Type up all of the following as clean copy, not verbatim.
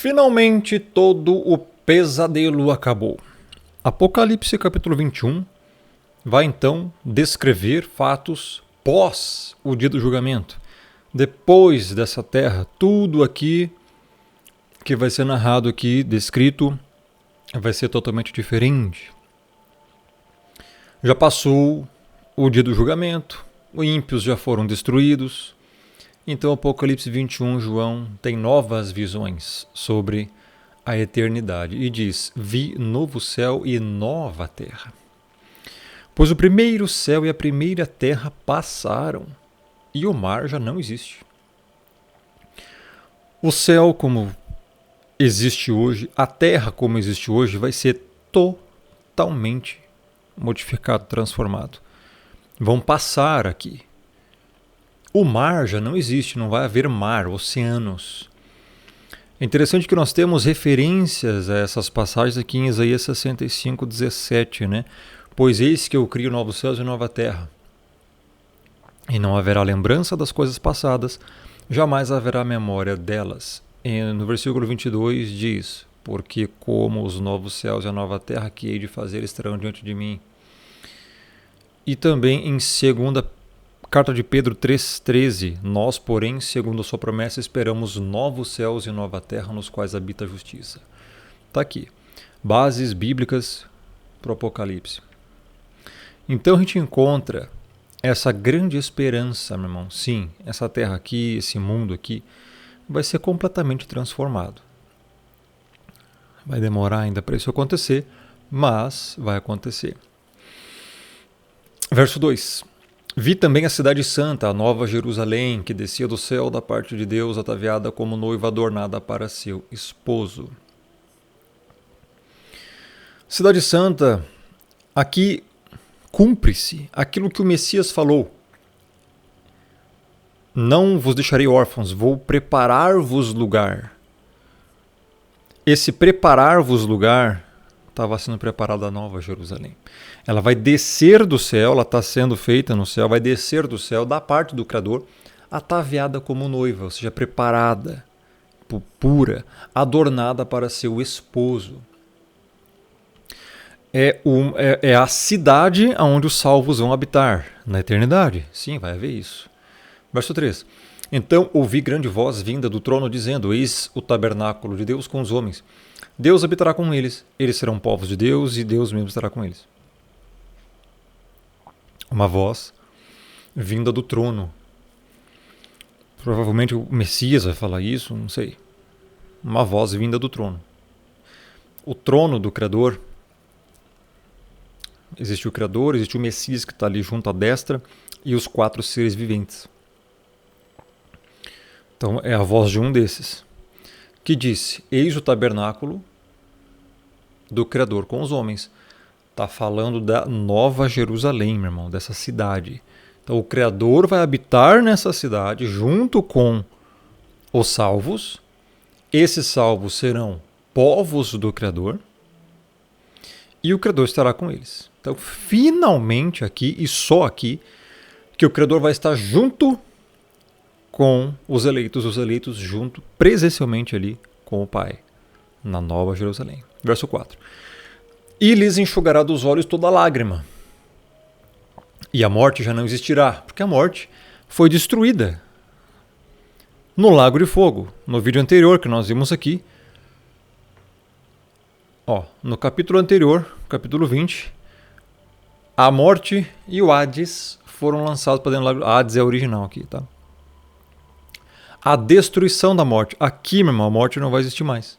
Finalmente todo o pesadelo acabou. Apocalipse capítulo 21 vai então descrever fatos pós o dia do julgamento. Depois dessa terra, tudo aqui que vai ser narrado aqui, descrito, vai ser totalmente diferente. Já passou o dia do julgamento, os ímpios já foram destruídos. Então, Apocalipse 21, João tem novas visões sobre a eternidade e diz: vi novo céu e nova terra. Pois o primeiro céu e a primeira terra passaram e o mar já não existe. O céu como existe hoje, a terra como existe hoje, vai ser totalmente modificado, transformado. Vão passar aqui. O mar já não existe, não vai haver mar, oceanos. É interessante que nós temos referências a essas passagens aqui em Isaías 65, 17, né? Pois eis que eu crio novos céus e nova terra. E não haverá lembrança das coisas passadas, jamais haverá memória delas. E no versículo 22 diz: porque como os novos céus e a nova terra que hei de fazer estarão diante de mim. E também em 2 Carta de Pedro 3,13, nós, porém, segundo a sua promessa, esperamos novos céus e nova terra nos quais habita a justiça. Está aqui. Bases bíblicas para o Apocalipse. Então a gente encontra essa grande esperança, meu irmão. Sim, essa terra aqui, esse mundo aqui, vai ser completamente transformado. Vai demorar ainda para isso acontecer, mas vai acontecer. Verso 2. Vi também a cidade santa, a nova Jerusalém, que descia do céu da parte de Deus, ataviada como noiva adornada para seu esposo. Cidade santa, aqui cumpre-se aquilo que o Messias falou. Não vos deixarei órfãos, vou preparar-vos lugar. Esse preparar-vos lugar estava sendo preparada a nova Jerusalém. Ela vai descer do céu, ela está sendo feita no céu, vai descer do céu da parte do Criador, ataviada como noiva, ou seja, preparada, pura, adornada para seu esposo. É a cidade onde os salvos vão habitar na eternidade. Sim, vai haver isso. Verso 3. Então ouvi grande voz vinda do trono dizendo: eis o tabernáculo de Deus com os homens. Deus habitará com eles, eles serão povos de Deus e Deus mesmo estará com eles. Uma voz vinda do trono. Provavelmente o Messias vai falar isso, não sei. Uma voz vinda do trono. O trono do Criador. Existe o Criador, existe o Messias que está ali junto à destra e os 4 seres viventes. Então é a voz de um desses que disse: eis o tabernáculo do Criador com os homens. Está falando da nova Jerusalém, meu irmão, dessa cidade. Então o Criador vai habitar nessa cidade junto com os salvos. Esses salvos serão povos do Criador e o Criador estará com eles. Então finalmente aqui e só aqui que o Criador vai estar junto com os eleitos junto presencialmente ali com o Pai, na nova Jerusalém. Verso 4. E lhes enxugará dos olhos toda lágrima. E a morte já não existirá, porque a morte foi destruída no lago de fogo. No vídeo anterior que nós vimos aqui, no capítulo anterior, capítulo 20, a morte e o Hades foram lançados para dentro do lago. Hades é o original aqui, tá? A destruição da morte. Aqui, meu irmão, a morte não vai existir mais.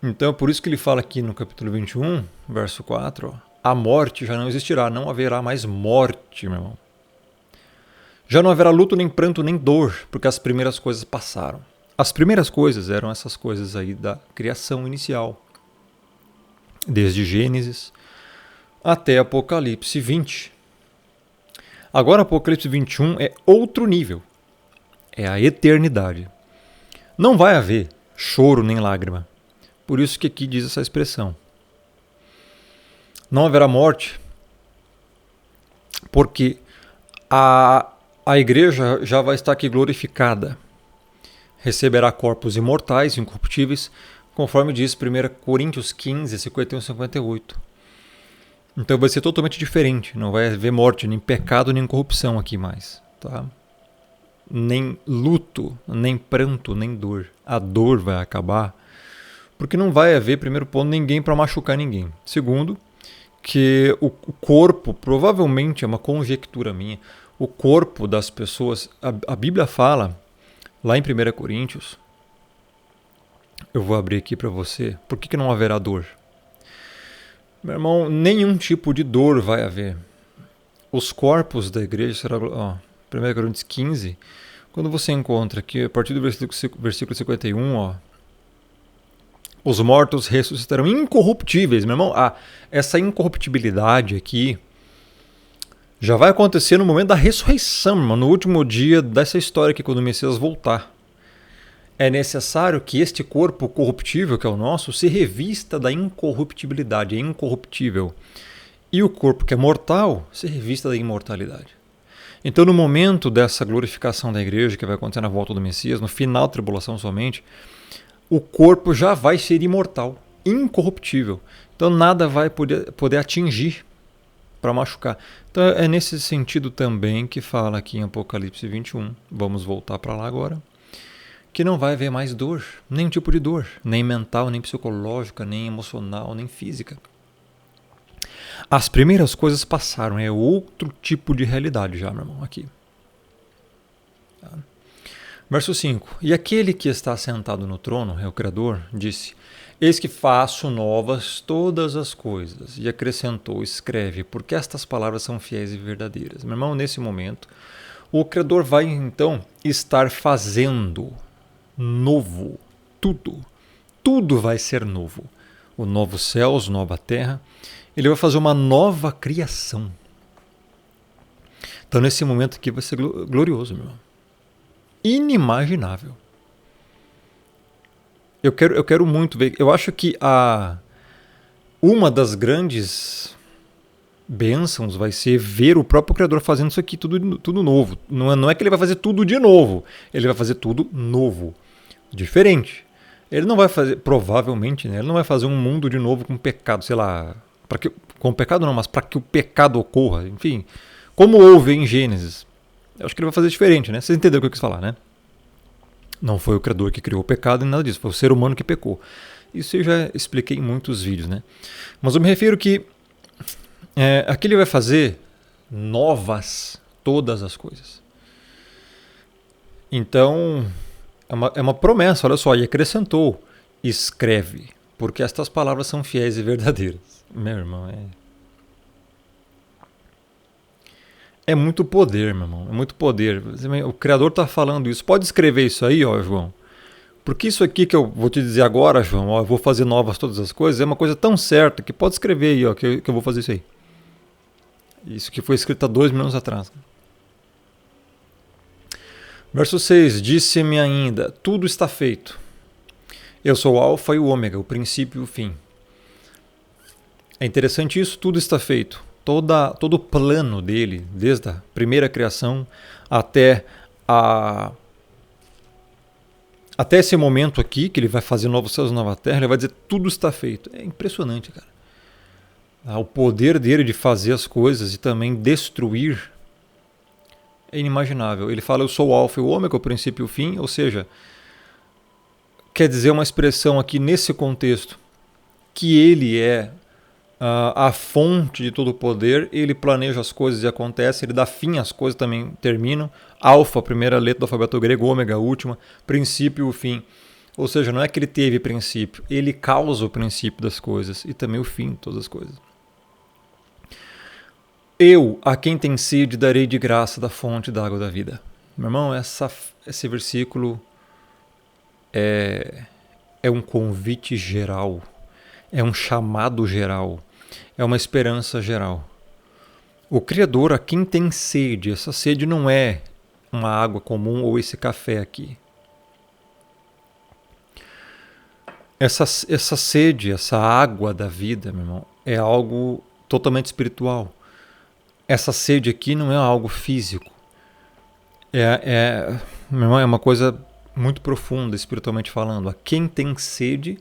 Então é por isso que ele fala aqui no capítulo 21, verso 4, a morte já não existirá, não haverá mais morte, meu irmão. Já não haverá luto, nem pranto, nem dor, porque as primeiras coisas passaram. As primeiras coisas eram essas coisas aí da criação inicial. Desde Gênesis até Apocalipse 20. Agora Apocalipse 21 é outro nível. É a eternidade. Não vai haver choro nem lágrima. Por isso que aqui diz essa expressão. Não haverá morte, porque a igreja já vai estar aqui glorificada, receberá corpos imortais, incorruptíveis, conforme diz 1 Coríntios 15, 51 e 58. Então vai ser totalmente diferente, não vai haver morte, nem pecado, nem corrupção aqui mais. Tá? Nem luto, nem pranto, nem dor. A dor vai acabar, porque não vai haver, primeiro ponto, ninguém para machucar ninguém. Segundo, que o corpo, provavelmente é uma conjectura minha, o corpo das pessoas, a Bíblia fala, lá em 1 Coríntios, eu vou abrir aqui para você, por que não haverá dor? Meu irmão, nenhum tipo de dor vai haver. Os corpos da igreja será, 1 Coríntios 15, quando você encontra aqui, a partir do versículo 51, os mortos ressuscitarão incorruptíveis. Meu irmão, essa incorruptibilidade aqui já vai acontecer no momento da ressurreição, irmão, no último dia dessa história aqui, quando o Messias voltar. É necessário que este corpo corruptível, que é o nosso, se revista da incorruptibilidade, é incorruptível. E o corpo que é mortal se revista da imortalidade. Então, no momento dessa glorificação da igreja, que vai acontecer na volta do Messias, no final da tribulação somente, o corpo já vai ser imortal, incorruptível. Então, nada vai poder atingir para machucar. Então, é nesse sentido também que fala aqui em Apocalipse 21, vamos voltar para lá agora, que não vai haver mais dor, nenhum tipo de dor, nem mental, nem psicológica, nem emocional, nem física. As primeiras coisas passaram, é outro tipo de realidade já, meu irmão, aqui. Tá? Verso 5. E aquele que está sentado no trono, é o Criador, disse: Eis que faço novas todas as coisas. E acrescentou, escreve, porque estas palavras são fiéis e verdadeiras. Meu irmão, nesse momento, o Criador vai então estar fazendo novo tudo. Tudo vai ser novo. O novo céus, nova terra. Ele vai fazer uma nova criação. Então, nesse momento aqui vai ser glorioso, meu irmão. Inimaginável. Eu quero muito ver. Eu acho que uma das grandes bênçãos vai ser ver o próprio Criador fazendo isso aqui tudo novo. Não é que ele vai fazer tudo de novo. Ele vai fazer tudo novo. Diferente. Ele não vai fazer, provavelmente, né? Ele não vai fazer um mundo de novo com pecado, sei lá. Com pecado não, mas para que o pecado ocorra. Enfim, como houve em Gênesis. Eu acho que ele vai fazer diferente, né? Vocês entenderam o que eu quis falar, né? Não foi o Criador que criou o pecado e nada disso. Foi o ser humano que pecou. Isso eu já expliquei em muitos vídeos, né? Mas eu me refiro que aqui ele vai fazer novas todas as coisas. Então, é uma promessa, olha só. E acrescentou, escreve, porque estas palavras são fiéis e verdadeiras. Meu irmão, é muito poder, meu irmão. É muito poder. O Criador está falando isso. Pode escrever isso aí, ó, João. Porque isso aqui que eu vou te dizer agora, João, ó, eu vou fazer novas todas as coisas, é uma coisa tão certa que pode escrever aí, ó, que eu vou fazer isso aí. Isso que foi escrito há 2.000 anos atrás. Verso 6. Disse-me ainda, tudo está feito. Eu sou o Alfa e o Ômega, o princípio e o fim. É interessante isso, tudo está feito. Todo o plano dele, desde a primeira criação até esse momento aqui, que ele vai fazer novos céus e nova terra, ele vai dizer tudo está feito. É impressionante, cara. O poder dele de fazer as coisas e também destruir é inimaginável. Ele fala, eu sou o Alfa e o Ômega, o princípio e o fim, ou seja, quer dizer uma expressão aqui nesse contexto, que ele é a fonte de todo o poder, ele planeja as coisas e acontece, ele dá fim às coisas, também terminam. Alfa, primeira letra do alfabeto grego, ômega, última, princípio e o fim. Ou seja, não é que ele teve princípio, ele causa o princípio das coisas e também o fim de todas as coisas. Eu, a quem tem sede, darei de graça da fonte da água da vida. Meu irmão, esse versículo é um convite geral, é um chamado geral, é uma esperança geral. O Criador, a quem tem sede, essa sede não é uma água comum ou esse café aqui. Essa sede, essa água da vida, meu irmão, é algo totalmente espiritual. Essa sede aqui não é algo físico. Meu irmão, é uma coisa muito profunda, espiritualmente falando. A quem tem sede,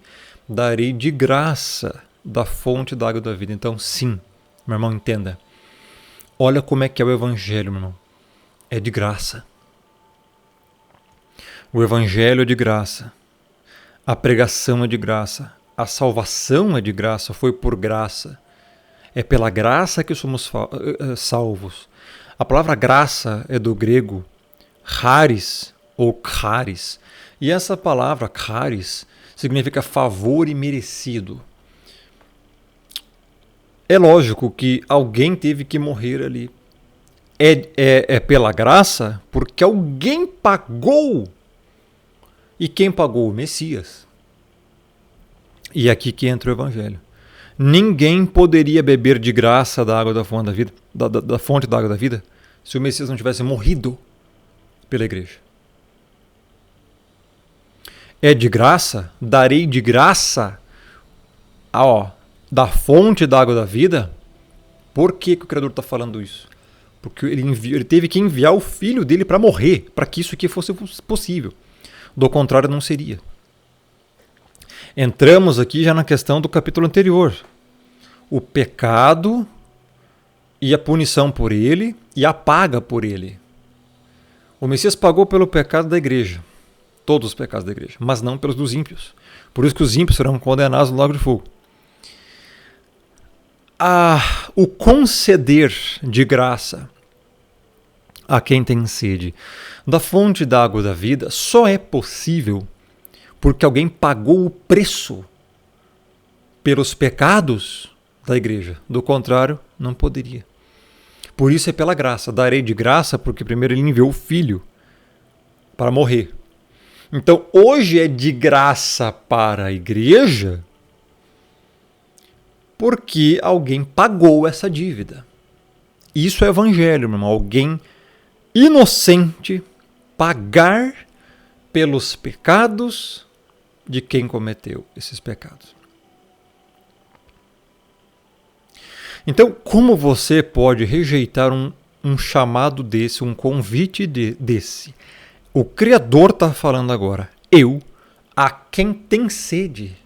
darei de graça da fonte da água da vida. Então, sim, meu irmão, entenda. Olha como é que é o Evangelho, meu irmão. É de graça. O Evangelho é de graça. A pregação é de graça. A salvação é de graça, foi por graça. É pela graça que somos salvos. A palavra graça é do grego charis ou charis. E essa palavra charis significa favor imerecido. É lógico que alguém teve que morrer ali. É pela graça porque alguém pagou. E quem pagou? O Messias. E é aqui que entra o Evangelho. Ninguém poderia beber de graça da água da fonte da vida, da fonte da água da vida, se o Messias não tivesse morrido pela igreja. É de graça, darei de graça da fonte da água da vida. Por que o Criador está falando isso? Porque ele teve que enviar o filho dele para morrer, para que isso aqui fosse possível. Do contrário, não seria. Entramos aqui já na questão do capítulo anterior. O pecado e a punição por ele e a paga por ele. O Messias pagou pelo pecado da igreja. Todos os pecados da igreja, mas não pelos dos ímpios. Por isso que os ímpios serão condenados no lago de fogo. O conceder de graça a quem tem sede da fonte da água da vida só é possível porque alguém pagou o preço pelos pecados da igreja. Do contrário, não poderia. Por isso é pela graça. Darei de graça porque primeiro ele enviou o filho para morrer. Então hoje é de graça para a igreja porque alguém pagou essa dívida. Isso é evangelho, meu irmão. Alguém inocente pagar pelos pecados de quem cometeu esses pecados. Então, como você pode rejeitar um chamado desse, um convite desse? O Criador está falando agora. Eu, a quem tem sede,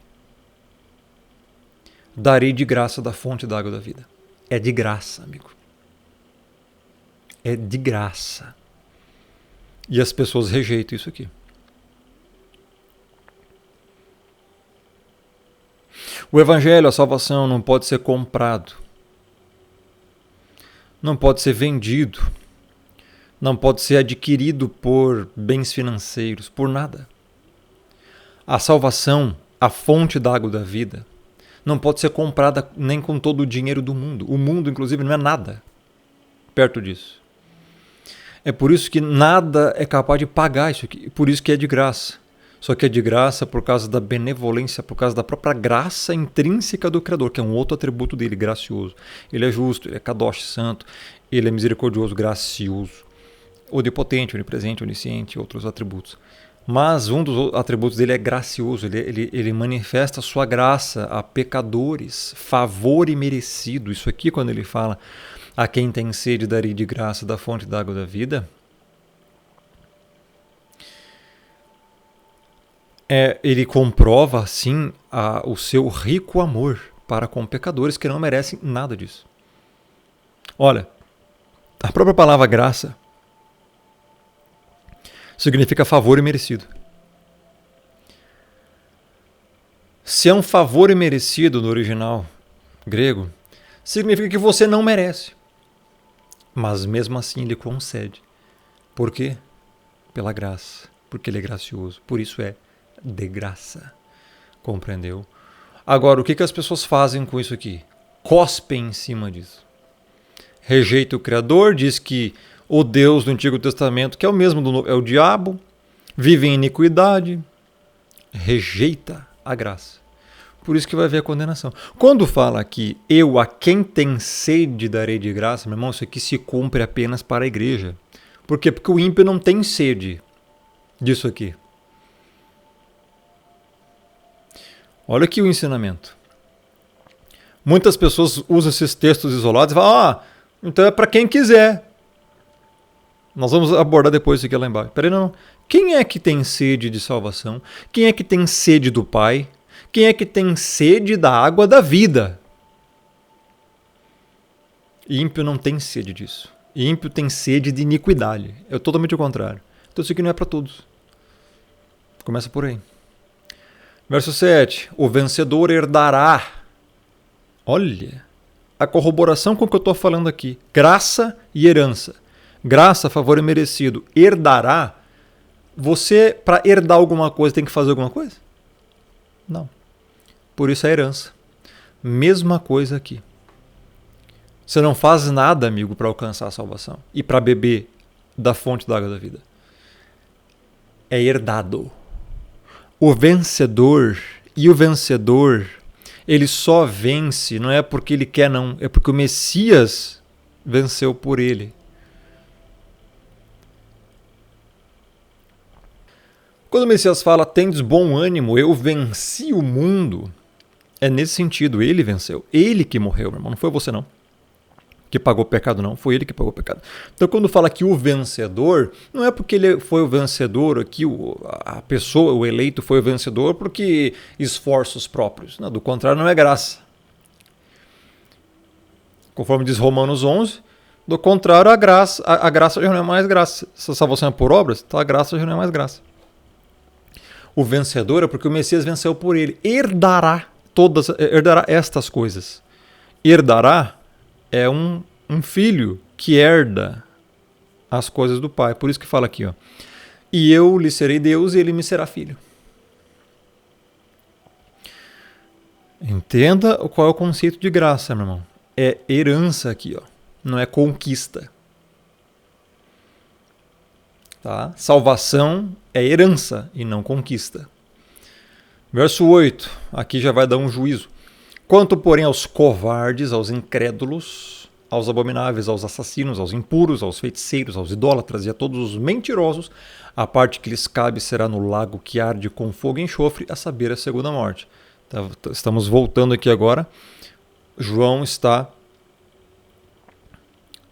darei de graça da fonte da água da vida. É de graça, amigo. É de graça. E as pessoas rejeitam isso aqui. O Evangelho, a salvação, não pode ser comprado. Não pode ser vendido. Não pode ser adquirido por bens financeiros, por nada. A salvação, a fonte da água da vida, não pode ser comprada nem com todo o dinheiro do mundo. O mundo, inclusive, não é nada perto disso. É por isso que nada é capaz de pagar isso aqui. Por isso que é de graça. Só que é de graça por causa da benevolência, por causa da própria graça intrínseca do Criador, que é um outro atributo dele, gracioso. Ele é justo, ele é kadosh, santo, ele é misericordioso, gracioso, onipotente, onipresente, onisciente, outros atributos. Mas um dos atributos dele é gracioso, ele manifesta a sua graça a pecadores, favor imerecido. Isso aqui, quando ele fala a quem tem sede darei de graça da fonte da água da vida, ele comprova, assim, o seu rico amor para com pecadores que não merecem nada disso. Olha, a própria palavra graça significa favor imerecido. Se é um favor imerecido no original grego, significa que você não merece. Mas mesmo assim ele concede. Por quê? Pela graça. Porque ele é gracioso. Por isso é de graça. Compreendeu? Agora, o que as pessoas fazem com isso aqui? Cospem em cima disso. Rejeita o Criador, diz que o Deus do Antigo Testamento, que é o mesmo é o diabo, vive em iniquidade, rejeita a graça. Por isso que vai haver a condenação. Quando fala aqui, eu a quem tem sede darei de graça, meu irmão, isso aqui se cumpre apenas para a igreja. Por quê? Porque o ímpio não tem sede disso aqui. Olha aqui o ensinamento. Muitas pessoas usam esses textos isolados e falam, então é para quem quiser. Nós vamos abordar depois isso aqui lá embaixo. Peraí, não. Quem é que tem sede de salvação? Quem é que tem sede do Pai? Quem é que tem sede da água da vida? Ímpio não tem sede disso. Ímpio tem sede de iniquidade. É totalmente o contrário. Então isso aqui não é para todos. Começa por aí. Verso 7. O vencedor herdará. Olha a corroboração com o que eu estou falando aqui. Graça e herança. Graça, favor merecido. Herdará. Você, para herdar alguma coisa, tem que fazer alguma coisa? Não. Por isso é herança. Mesma coisa aqui. Você não faz nada, amigo, para alcançar a salvação e para beber da fonte da água da vida. É herdado. O vencedor, ele só vence, não é porque ele quer, não. É porque o Messias venceu por ele. Quando o Messias fala, tendes bom ânimo, eu venci o mundo, é nesse sentido, ele venceu. Ele que morreu, meu irmão, não foi você não. Que pagou o pecado, não. Foi ele que pagou o pecado. Então, quando fala que o vencedor, não é porque ele foi o vencedor aqui, a pessoa, o eleito foi o vencedor porque esforços próprios. Não, do contrário, não é graça. Conforme diz Romanos 11, do contrário, a graça já não é mais graça. Se a salvação é por obras, então a graça já não é mais graça. O vencedor é porque o Messias venceu por ele. Herdará estas coisas. Herdará é um filho que herda as coisas do pai. Por isso que fala aqui, ó. E eu lhe serei Deus e ele me será filho. Entenda qual é o conceito de graça, meu irmão. É herança aqui, ó. Não é conquista. Tá? Salvação é herança e não conquista. Verso 8. Aqui já vai dar um juízo. Quanto, porém, aos covardes, aos incrédulos, aos abomináveis, aos assassinos, aos impuros, aos feiticeiros, aos idólatras e a todos os mentirosos, a parte que lhes cabe será no lago que arde com fogo e enxofre, a saber, a segunda morte. Estamos voltando aqui agora. João está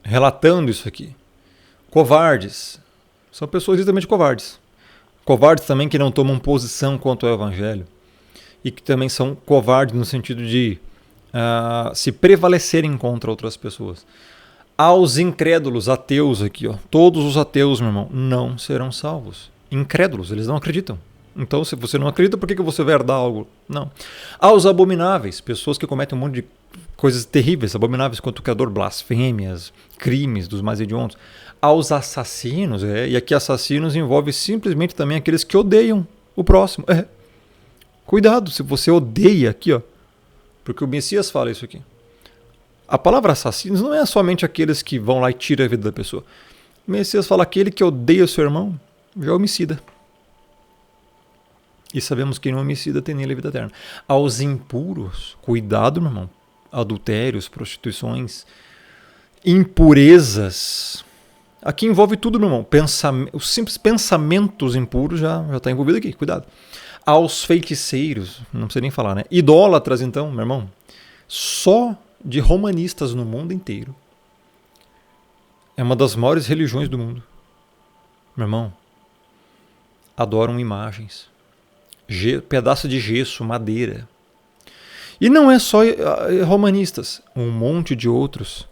relatando isso aqui. Covardes. São pessoas exatamente covardes. Covardes também que não tomam posição quanto ao evangelho. E que também são covardes no sentido de se prevalecerem contra outras pessoas. Aos incrédulos, ateus aqui, ó, todos os ateus, meu irmão, não serão salvos. Incrédulos, eles não acreditam. Então, se você não acredita, por que você vai herdar algo? Não. Aos abomináveis, pessoas que cometem um monte de coisas terríveis, abomináveis contra o Criador, blasfêmias, crimes dos mais hediondos. Aos assassinos, e aqui assassinos envolve simplesmente também aqueles que odeiam o próximo. Cuidado, se você odeia aqui, ó, porque o Messias fala isso aqui. A palavra assassinos não é somente aqueles que vão lá e tiram a vida da pessoa. O Messias fala aquele que odeia o seu irmão, já é homicida. E sabemos que no homicida tem nele a vida eterna. Aos impuros, cuidado, meu irmão. Adultérios, prostituições, impurezas. Aqui envolve tudo, meu irmão. Os simples pensamentos impuros já está envolvido aqui, cuidado. Aos feiticeiros, não precisa nem falar, né? Idólatras, então, meu irmão. Só de romanistas no mundo inteiro. É uma das maiores religiões do mundo. Meu irmão, adoram imagens. Pedaço de gesso, madeira. E não é só romanistas, um monte de outros.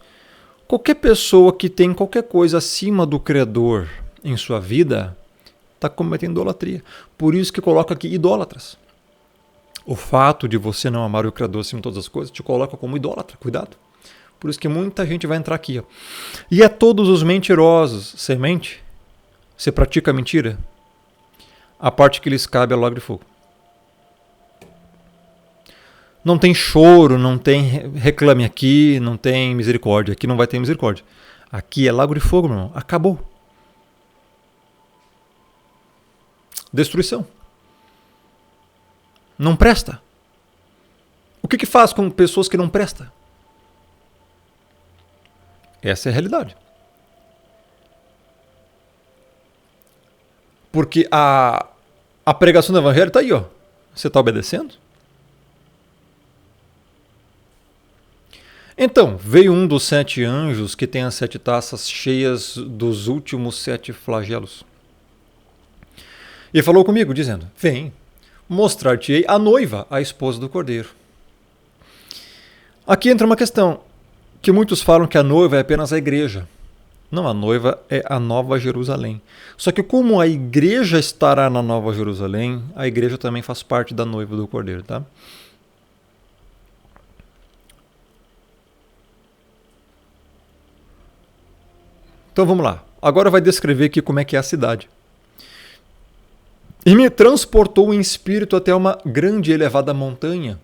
Qualquer pessoa que tem qualquer coisa acima do Criador em sua vida está cometendo idolatria. Por isso que coloca aqui idólatras. O fato de você não amar o Criador acima de todas as coisas te coloca como idólatra. Cuidado. Por isso que muita gente vai entrar aqui. Ó. E a todos os mentirosos. Você mente? Você pratica mentira? A parte que lhes cabe é o lago de fogo. Não tem choro, não tem reclame aqui, não tem misericórdia. Aqui não vai ter misericórdia. Aqui é lago de fogo, meu irmão. Acabou. Destruição. Não presta. O que faz com pessoas que não prestam? Essa é a realidade. Porque a pregação do evangelho está aí, ó. Você está obedecendo? Então, veio um dos 7 anjos que tem as 7 taças cheias dos últimos 7 flagelos. E falou comigo, dizendo: Vem, mostrar-te-ei a noiva, a esposa do Cordeiro. Aqui entra uma questão, que muitos falam que a noiva é apenas a igreja. Não, a noiva é a Nova Jerusalém. Só que como a igreja estará na Nova Jerusalém, a igreja também faz parte da noiva do Cordeiro, tá? Então vamos lá. Agora vai descrever aqui como é que é a cidade. E me transportou em espírito até uma grande e elevada montanha,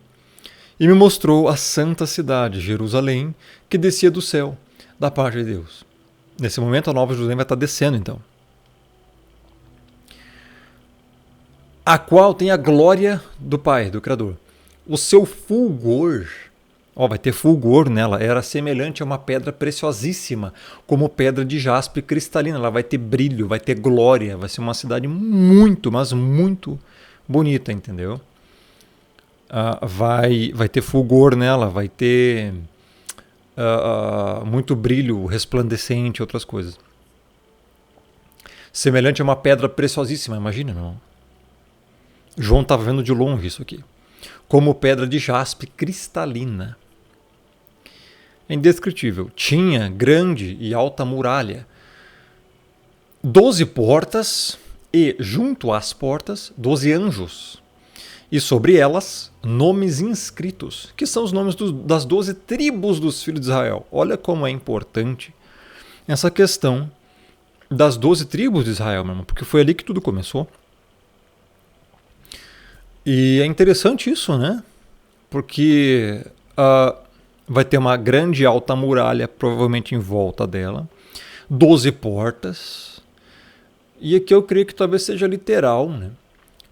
e me mostrou a santa cidade, Jerusalém, que descia do céu, da parte de Deus. Nesse momento a Nova Jerusalém vai estar descendo, então. A qual tem a glória do Pai, do Criador. O seu fulgor, vai ter fulgor nela, era semelhante a uma pedra preciosíssima, como pedra de jaspe cristalina. Ela vai ter brilho, vai ter glória, vai ser uma cidade muito, mas muito bonita, entendeu? Vai ter fulgor nela, vai ter muito brilho resplandecente, outras coisas. Semelhante a uma pedra preciosíssima, imagina, não? João estava vendo de longe isso aqui. Como pedra de jaspe cristalina. É indescritível. Tinha grande e alta muralha, 12 portas e, junto às portas, 12 anjos. E sobre elas, nomes inscritos, que são os nomes das 12 tribos dos filhos de Israel. Olha como é importante essa questão das 12 tribos de Israel, meu irmão, porque foi ali que tudo começou. E é interessante isso, né? Porque vai ter uma grande alta muralha, provavelmente em volta dela, 12 portas, e aqui eu creio que talvez seja literal, né?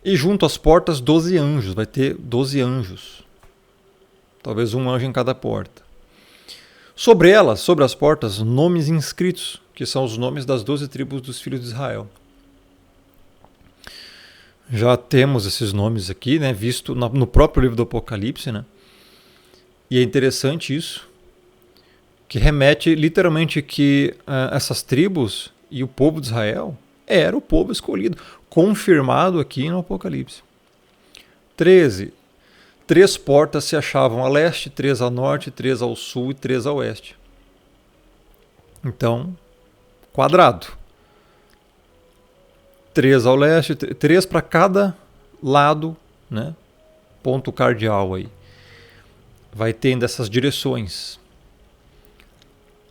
E junto às portas, 12 anjos, vai ter 12 anjos, talvez um anjo em cada porta. Sobre elas, sobre as portas, nomes inscritos, que são os nomes das 12 tribos dos filhos de Israel. Já temos esses nomes aqui, né, visto no próprio livro do Apocalipse, né? E é interessante isso, que remete literalmente que essas tribos e o povo de Israel era o povo escolhido, confirmado aqui no Apocalipse. 13. 3 portas se achavam a leste, 3 a norte, 3 ao sul e 3 a oeste. Então, quadrado. 3 ao leste, 3 para cada lado, né? Ponto cardeal aí. Vai tendo essas direções.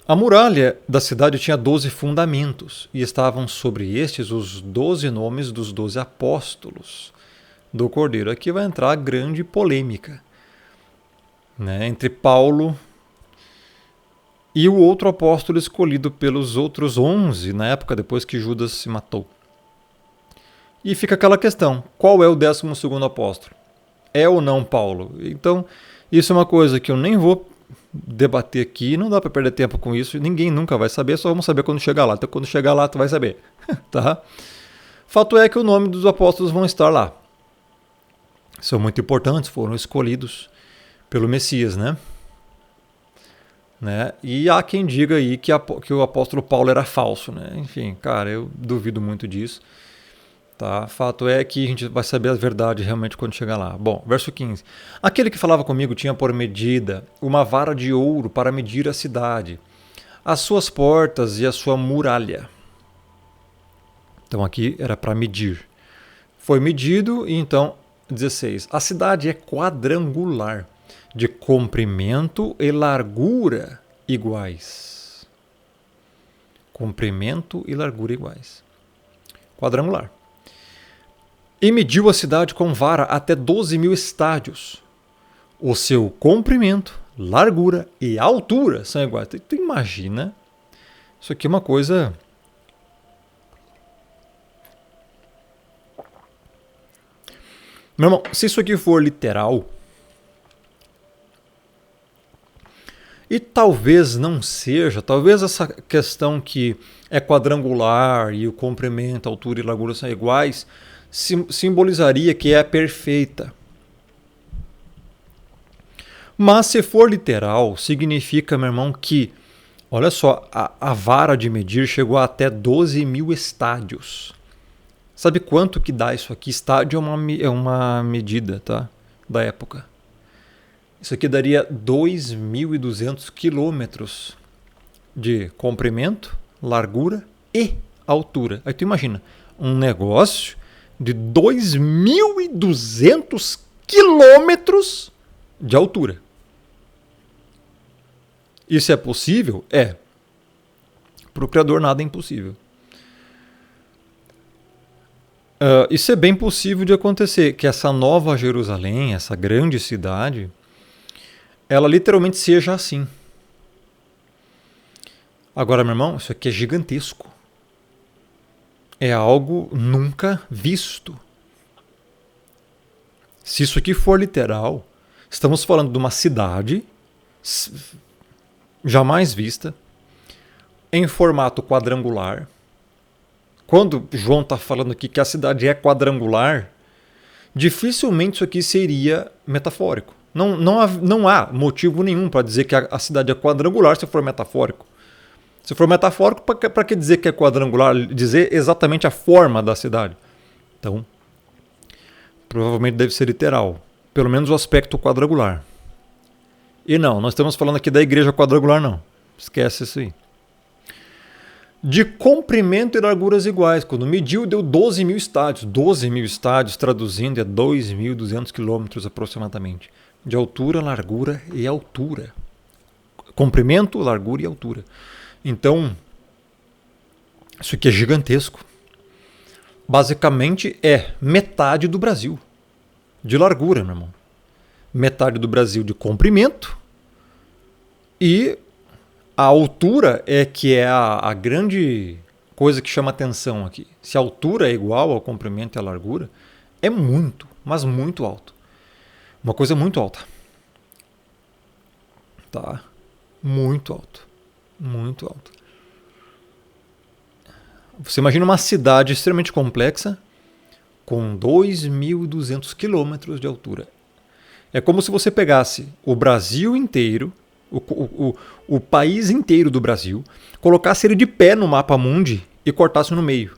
A muralha da cidade tinha 12 fundamentos, e estavam sobre estes os 12 nomes dos 12 apóstolos do Cordeiro. Aqui vai entrar a grande polêmica, né, entre Paulo e o outro apóstolo escolhido pelos outros 11, na época depois que Judas se matou. E fica aquela questão, qual é o 12º apóstolo? É ou não Paulo? Então, isso é uma coisa que eu nem vou debater aqui, não dá para perder tempo com isso, ninguém nunca vai saber, só vamos saber quando chegar lá. Então, quando chegar lá, tu vai saber. Tá? Fato é que o nome dos apóstolos vão estar lá. São muito importantes, foram escolhidos pelo Messias, né? E há quem diga aí que o apóstolo Paulo era falso, né? Enfim, cara, eu duvido muito disso. Tá? Fato é que a gente vai saber a verdade realmente quando chegar lá. Bom, verso 15. Aquele que falava comigo tinha por medida uma vara de ouro para medir a cidade, as suas portas e a sua muralha. Então aqui era para medir. Foi medido e então, 16. A cidade é quadrangular, de comprimento e largura iguais. Comprimento e largura iguais. Quadrangular. E mediu a cidade com vara até 12.000 estádios. O seu comprimento, largura e altura são iguais. Tu imagina, isso aqui é uma coisa... Meu irmão, se isso aqui for literal, e talvez não seja, talvez essa questão que é quadrangular e o comprimento, altura e largura são iguais, simbolizaria que é perfeita. Mas se for literal, significa, meu irmão, que, olha só, a vara de medir chegou a até 12 mil estádios. Sabe quanto que dá isso aqui? Estádio é uma medida, tá? Da época. Isso aqui daria 2.200 quilômetros de comprimento, largura e altura. Aí tu imagina, um negócio de 2.200 quilômetros de altura. Isso é possível? É. Para o Criador nada é impossível. Isso é bem possível de acontecer, que essa nova Jerusalém, essa grande cidade, ela literalmente seja assim. Agora, meu irmão, isso aqui é gigantesco. É algo nunca visto. Se isso aqui for literal, estamos falando de uma cidade jamais vista, em formato quadrangular. Quando João está falando aqui que a cidade é quadrangular, dificilmente isso aqui seria metafórico. Não há motivo nenhum para dizer que a cidade é quadrangular se for metafórico. Se for metafórico, para que dizer que é quadrangular? Dizer exatamente a forma da cidade. Então, provavelmente deve ser literal. Pelo menos o aspecto quadrangular. E não, nós estamos falando aqui da igreja quadrangular, não. Esquece isso aí. De comprimento e larguras iguais. Quando mediu, deu 12 mil estádios. 12 mil estádios, traduzindo, é 2.200 quilômetros aproximadamente. De altura, largura e altura. Comprimento, largura e altura. Então, isso aqui é gigantesco. Basicamente é metade do Brasil de largura, meu irmão. Metade do Brasil de comprimento e a altura é que é a grande coisa que chama atenção aqui. Se a altura é igual ao comprimento e à largura, é muito, mas muito alto. Uma coisa muito alta. Tá? Muito alto. Muito alto. Você imagina uma cidade extremamente complexa com 2.200 quilômetros de altura. É como se você pegasse o Brasil inteiro, o país inteiro do Brasil, colocasse ele de pé no mapa mundi e cortasse no meio.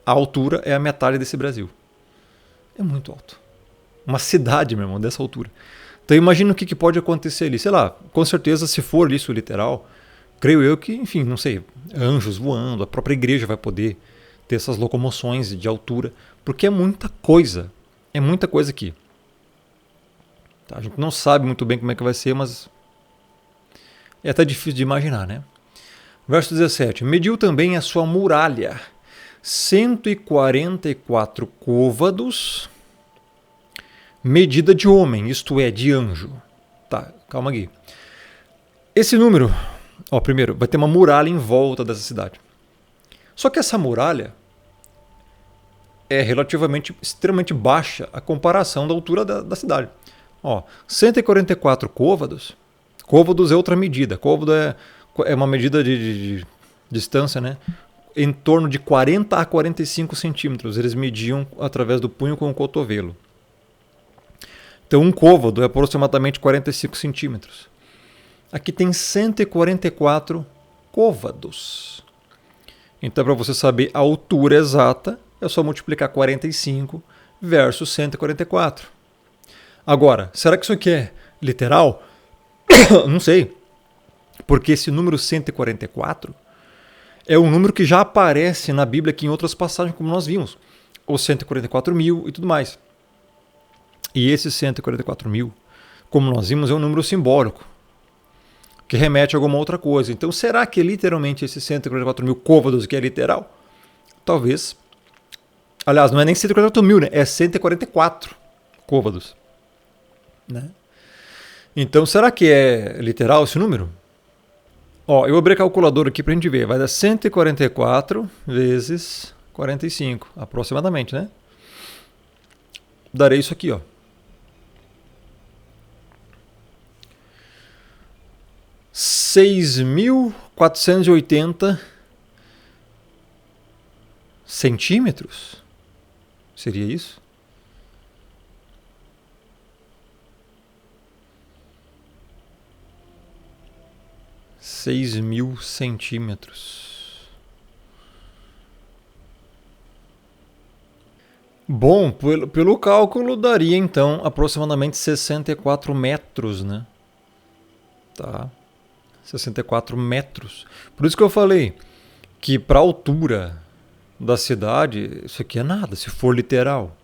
A altura é a metade desse Brasil. É muito alto. Uma cidade, meu irmão, dessa altura. Então imagina o que pode acontecer ali. Sei lá, com certeza, se for isso literal, creio eu que, enfim, não sei, anjos voando, a própria igreja vai poder ter essas locomoções de altura, porque é muita coisa. É muita coisa aqui. Tá, a gente não sabe muito bem como é que vai ser, mas é até difícil de imaginar, né? Verso 17. Mediu também a sua muralha, 144 côvados, medida de homem, isto é, de anjo. Tá, calma aqui. Esse número, primeiro, vai ter uma muralha em volta dessa cidade. Só que essa muralha é relativamente, extremamente baixa a comparação da altura da cidade. 144 côvados. Côvados é outra medida. Côvado é uma medida de distância, né? Em torno de 40 a 45 centímetros. Eles mediam através do punho com o cotovelo. Então, um côvado é aproximadamente 45 centímetros. Aqui tem 144 côvados. Então, para você saber a altura exata, é só multiplicar 45 versus 144. Agora, será que isso aqui é literal? Não sei. Porque esse número 144 é um número que já aparece na Bíblia aqui em outras passagens, como nós vimos. Os 144 mil e tudo mais. E esse 144 mil, como nós vimos, é um número simbólico, que remete a alguma outra coisa. Então, será que literalmente esse 144 mil côvados que é literal? Talvez. Aliás, não é nem 144 mil, né? É 144 côvados. Né? Então, será que é literal esse número? Eu abri a calculadora aqui para a gente ver. Vai dar 144 vezes 45, aproximadamente, né? Darei isso aqui, 6.480 centímetros? Seria isso? 6.000 centímetros. Bom, pelo cálculo daria então aproximadamente 64 metros, né? Tá. 64 metros. Por isso que eu falei que para a altura da cidade, isso aqui é nada, se for literal.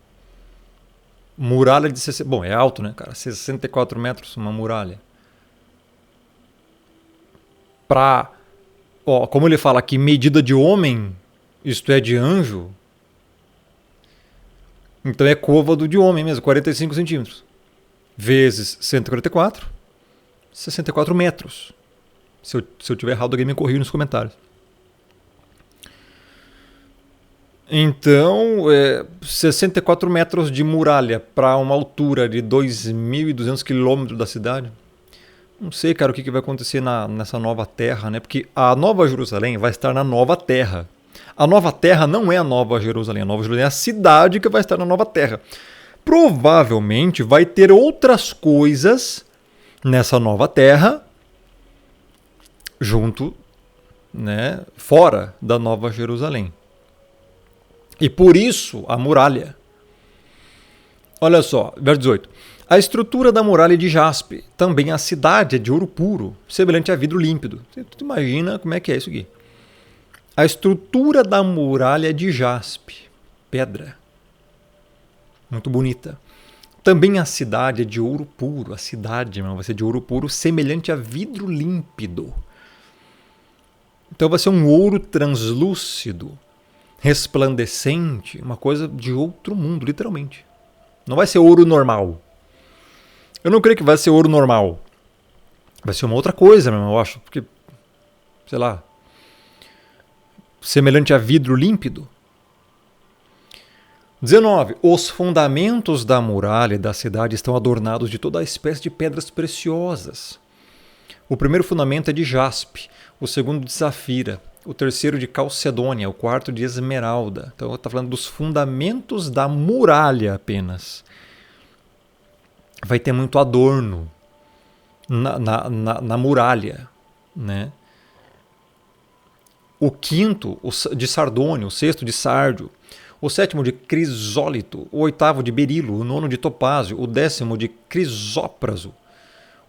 Muralha de 60... Bom, é alto, né, cara? 64 metros, uma muralha. Pra... Ó, como ele fala aqui, medida de homem, isto é, de anjo. Então é côvado de homem mesmo, 45 centímetros. Vezes 144, 64 metros. Se eu tiver errado, alguém me corrija nos comentários. Então, 64 metros de muralha para uma altura de 2.200 quilômetros da cidade. Não sei, cara, o que vai acontecer nessa nova terra, né? Porque a Nova Jerusalém vai estar na nova terra. A nova terra não é a Nova Jerusalém. A Nova Jerusalém é a cidade que vai estar na nova terra. Provavelmente vai ter outras coisas nessa nova terra junto, né, fora da Nova Jerusalém. E por isso a muralha. Olha só, verso 18. A estrutura da muralha é de jaspe. Também a cidade é de ouro puro, semelhante a vidro límpido. Tu imagina como é que é isso aqui. A estrutura da muralha é de jaspe, pedra. Muito bonita. Também a cidade é de ouro puro. A cidade vai ser de ouro puro, semelhante a vidro límpido. Então vai ser um ouro translúcido, resplandecente, uma coisa de outro mundo, literalmente. Não vai ser ouro normal. Eu não creio que vai ser ouro normal. Vai ser uma outra coisa mesmo, eu acho. Porque, sei lá, semelhante a vidro límpido. 19. Os fundamentos da muralha da cidade estão adornados de toda a espécie de pedras preciosas. O primeiro fundamento é de jaspe, o segundo de safira, o terceiro de calcedônia, o quarto de esmeralda. Então está falando dos fundamentos da muralha apenas. Vai ter muito adorno na muralha, né? O quinto de sardônio, o sexto de sárdio, o sétimo de crisólito, o oitavo de berilo, o nono de topázio, o décimo de crisópraso,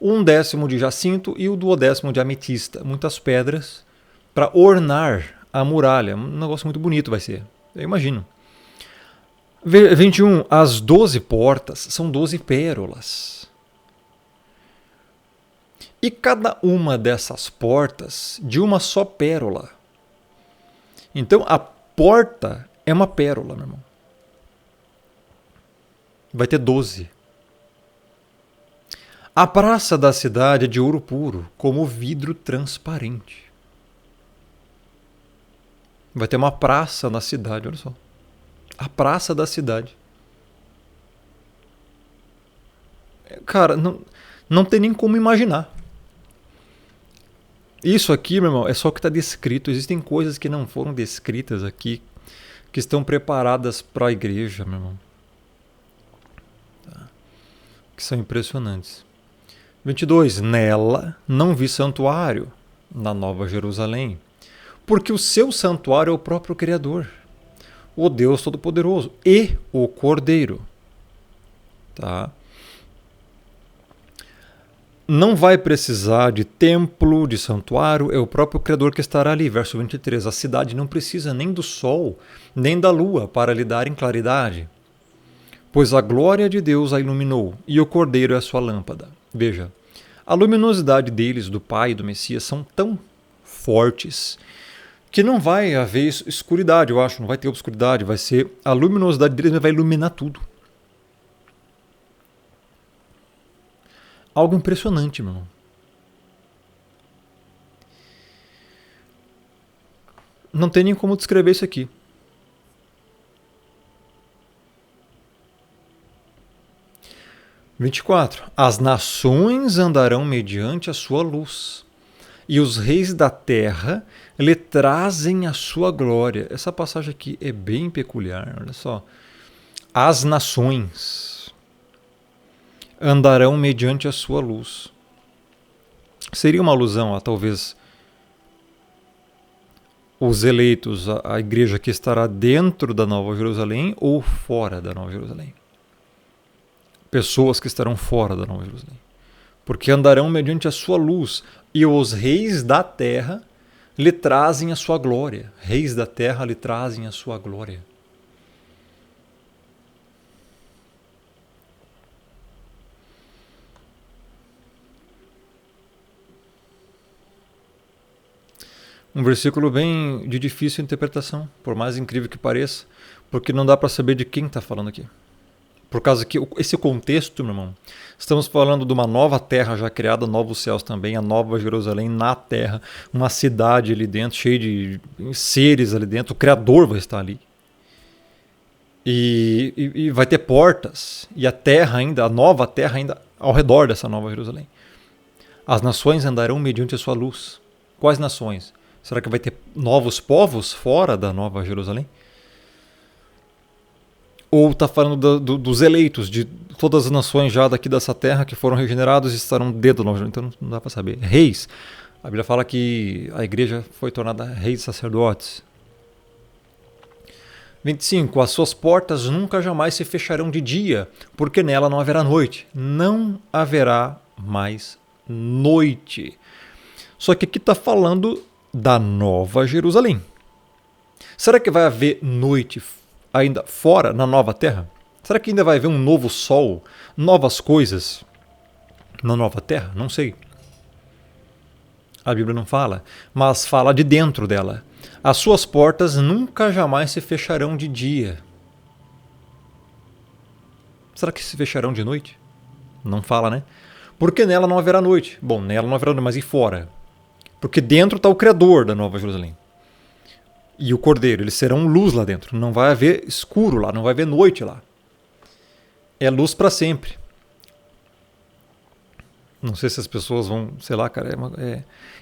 um décimo de jacinto e o duodécimo de ametista. Muitas pedras para ornar a muralha. Um negócio muito bonito vai ser, eu imagino. 21. As 12 portas são 12 pérolas. E cada uma dessas portas de uma só pérola. Então a porta é uma pérola, meu irmão. Vai ter 12. A praça da cidade é de ouro puro, como vidro transparente. Vai ter uma praça na cidade, olha só. A praça da cidade. Cara, não tem nem como imaginar. Isso aqui, meu irmão, é só o que está descrito. Existem coisas que não foram descritas aqui, que estão preparadas para a igreja, meu irmão. Que são impressionantes. 22. Nela não vi santuário, na Nova Jerusalém, porque o seu santuário é o próprio Criador, o Deus Todo-Poderoso e o Cordeiro. Tá? Não vai precisar de templo, de santuário, é o próprio Criador que estará ali. Verso 23. A cidade não precisa nem do sol, nem da lua para lhe darem claridade, pois a glória de Deus a iluminou e o Cordeiro é a sua lâmpada. Veja, a luminosidade deles, do Pai e do Messias, são tão fortes que não vai haver escuridade, eu acho, não vai ter obscuridade, vai ser a luminosidade deles vai iluminar tudo. Algo impressionante, meu irmão. Não tem nem como descrever isso aqui. – 24. As nações andarão mediante a sua luz, e os reis da terra lhe trazem a sua glória. Essa passagem aqui é bem peculiar, olha só. As nações andarão mediante a sua luz. Seria uma alusão a talvez os eleitos, a igreja que estará dentro da Nova Jerusalém ou fora da Nova Jerusalém. Pessoas que estarão fora da Nova Jerusalém. Porque andarão mediante a sua luz, e os reis da terra lhe trazem a sua glória. Reis da terra lhe trazem a sua glória. Um versículo bem de difícil interpretação, por mais incrível que pareça, porque não dá para saber de quem está falando aqui. Por causa que esse contexto, meu irmão, estamos falando de uma nova terra já criada, novos céus também, a nova Jerusalém na terra, uma cidade ali dentro, cheia de seres ali dentro, o Criador vai estar ali. E vai ter portas, e a terra ainda, a nova terra ainda ao redor dessa nova Jerusalém. As nações andarão mediante a sua luz. Quais nações? Será que vai ter novos povos fora da Nova Jerusalém? Ou está falando dos eleitos, de todas as nações já daqui dessa terra que foram regenerados e estarão dentro da Nova Jerusalém? Então não dá para saber. Reis. A Bíblia fala que a igreja foi tornada reis e sacerdotes. 25. As suas portas nunca jamais se fecharão de dia, porque nela não haverá noite. Não haverá mais noite. Só que aqui está falando da Nova Jerusalém. Será que vai haver noite ainda fora, na nova terra? Será que ainda vai haver um novo sol, novas coisas na nova terra? Não sei. A Bíblia não fala, mas fala de dentro dela. As suas portas nunca jamais se fecharão de dia. Será que se fecharão de noite? Não fala, né? Porque nela não haverá noite. Bom, nela não haverá noite, mas e fora? Porque dentro está o Criador da Nova Jerusalém. E o Cordeiro, eles serão luz lá dentro. Não vai haver escuro lá, não vai haver noite lá. É luz para sempre. Não sei se as pessoas vão, sei lá, cara,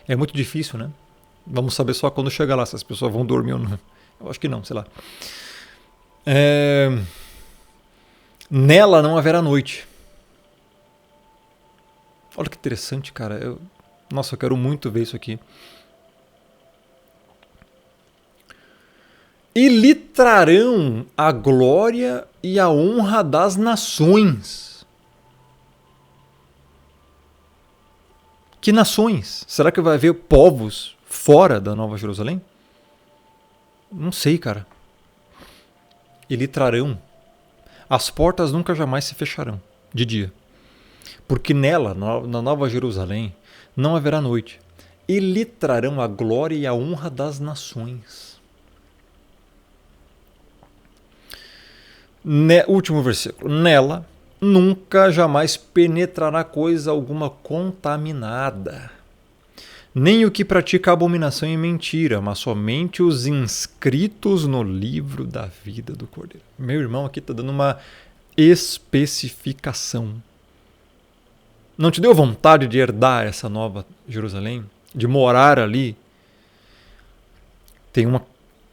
é muito difícil, né? Vamos saber só quando chegar lá, se as pessoas vão dormir ou não. Eu acho que não, sei lá. Nela não haverá noite. Olha que interessante, cara. Nossa, eu quero muito ver isso aqui. E lhe trarão a glória e a honra das nações. Que nações? Será que vai haver povos fora da Nova Jerusalém? Não sei, cara. E lhe trarão. As portas nunca jamais se fecharão de dia. Porque nela, na Nova Jerusalém, não haverá noite. E lhe trarão a glória e a honra das nações. Último versículo. Nela nunca jamais penetrará coisa alguma contaminada, nem o que pratica abominação e mentira, mas somente os inscritos no livro da vida do Cordeiro. Meu irmão aqui está dando uma especificação. Não te deu vontade de herdar essa nova Jerusalém? De morar ali? Tem uma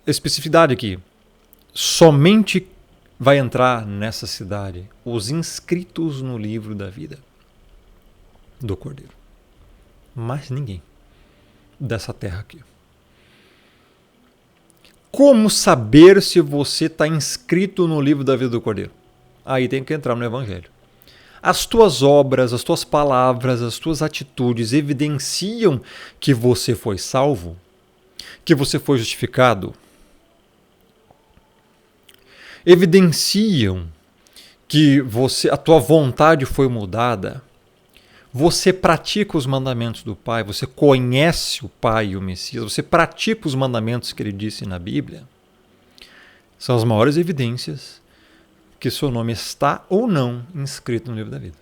especificidade aqui. Somente vai entrar nessa cidade os inscritos no livro da vida do Cordeiro. Mais ninguém dessa terra aqui. Como saber se você está inscrito no livro da vida do Cordeiro? Aí tem que entrar no Evangelho. As tuas obras, as tuas palavras, as tuas atitudes evidenciam que você foi salvo? Que você foi justificado? Evidenciam que a tua vontade foi mudada? Você pratica os mandamentos do Pai? Você conhece o Pai e o Messias? Você pratica os mandamentos que ele disse na Bíblia? São as maiores evidências que seu nome está ou não inscrito no livro da vida.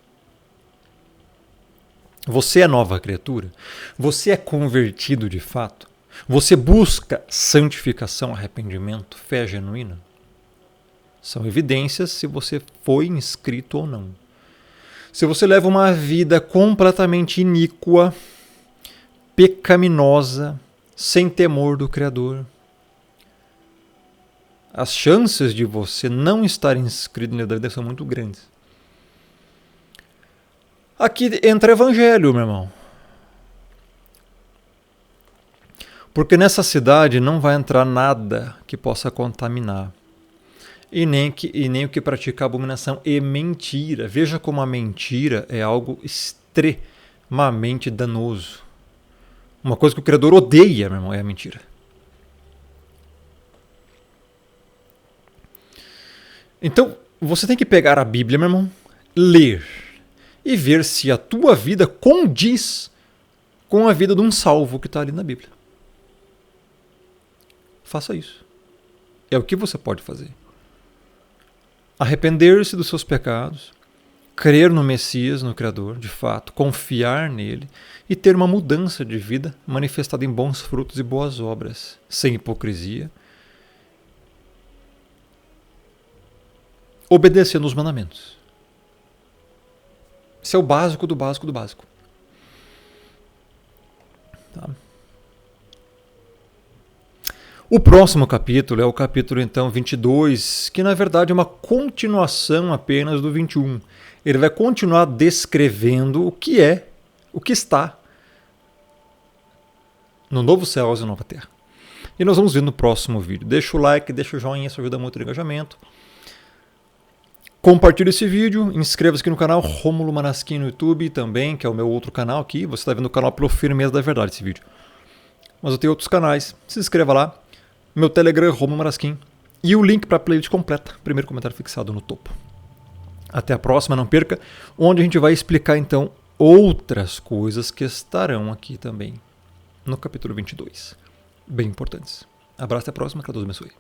Você é nova criatura? Você é convertido de fato? Você busca santificação, arrependimento, fé genuína? São evidências se você foi inscrito ou não. Se você leva uma vida completamente iníqua, pecaminosa, sem temor do Criador, as chances de você não estar inscrito no livro da vida são muito grandes. Aqui entra o Evangelho, meu irmão. Porque nessa cidade não vai entrar nada que possa contaminar. E nem o que pratica abominação e mentira. Veja como a mentira é algo extremamente danoso. Uma coisa que o Criador odeia, meu irmão, é a mentira. Então, você tem que pegar a Bíblia, meu irmão, ler e ver se a tua vida condiz com a vida de um salvo que está ali na Bíblia. Faça isso. É o que você pode fazer. Arrepender-se dos seus pecados, crer no Messias, no Criador, de fato, confiar nele e ter uma mudança de vida manifestada em bons frutos e boas obras, sem hipocrisia, obedecendo os mandamentos. Isso é o básico do básico do básico. Tá? O próximo capítulo é o capítulo, então, 22, que na verdade é uma continuação apenas do 21. Ele vai continuar descrevendo o que está no novo céu e nova terra. E nós vamos ver no próximo vídeo. Deixa o like, deixa o joinha, isso ajuda muito no engajamento. Compartilhe esse vídeo, inscreva-se aqui no canal Rômulo Manasquim no YouTube também, que é o meu outro canal aqui. Você está vendo o canal pelo Firmeza da Verdade, esse vídeo. Mas eu tenho outros canais, se inscreva lá. Meu Telegram, Rômulo Manasquim. E o link para a playlist completa, primeiro comentário fixado no topo. Até a próxima, não perca, onde a gente vai explicar então outras coisas que estarão aqui também no capítulo 22. Bem importantes. Abraço, até a próxima, que Deus abençoe.